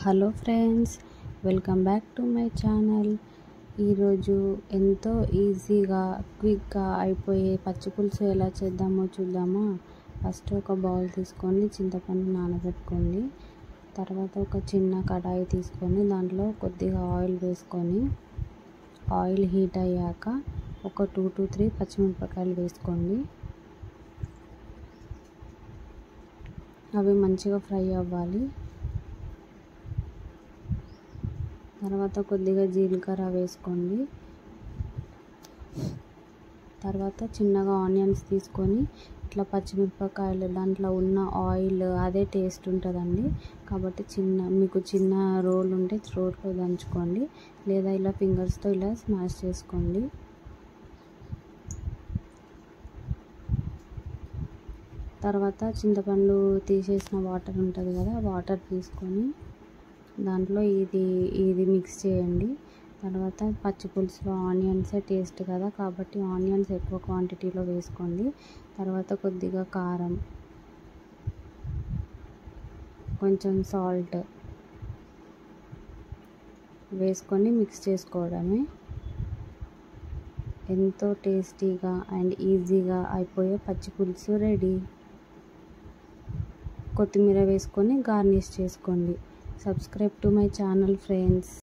Hello friends, welcome back to my channel. ఈరోజు ఎంతో ఈజీగా క్విక్గా అయిపోయే పచ్చి పులుసు ఎలా చేద్దామో చూద్దామా. ఫస్ట్ ఒక బౌల్ తీసుకొని చింతపండు నానబెట్టుకోండి. తర్వాత ఒక చిన్న కడాయి తీసుకొని దాంట్లో కొద్దిగా ఆయిల్ వేసుకొని ఆయిల్ హీట్ అయ్యాక ఒక 2 to 3 పచ్చిమిరపకాయలు వేసుకోండి. అవి మంచిగా ఫ్రై అవ్వాలి. తర్వాత కొద్దిగా జీలకర్ర వేసుకోండి. తర్వాత చిన్నగా ఆనియన్స్ తీసుకొని ఇట్లా పచ్చిమిరపకాయలు దాంట్లో ఉన్న ఆయిల్ అదే టేస్ట్ ఉంటుందండి. కాబట్టి మీకు చిన్న రోల్ ఉంటే రోల్లో దంచుకోండి, లేదా ఇలా ఫింగర్స్తో ఇలా స్మాష్ చేసుకోండి. తర్వాత చింతపండు తీసేసిన వాటర్ ఉంటుంది కదా, వాటర్ తీసుకొని దాంట్లో ఇది మిక్స్ చేయండి. తర్వాత పచ్చి పులుసులో ఆనియన్సే టేస్ట్ కదా, కాబట్టి ఆనియన్స్ ఎక్కువ క్వాంటిటీలో వేసుకోండి. తర్వాత కొద్దిగా కారం, కొంచెం సాల్ట్ వేసుకొని మిక్స్ చేసుకోవడమే. ఎంతో టేస్టీగా అండ్ ఈజీగా అయిపోయే పచ్చి పులుసు రెడీ. కొత్తిమీర వేసుకొని గార్నిష్ చేసుకోండి. Subscribe to my channel friends.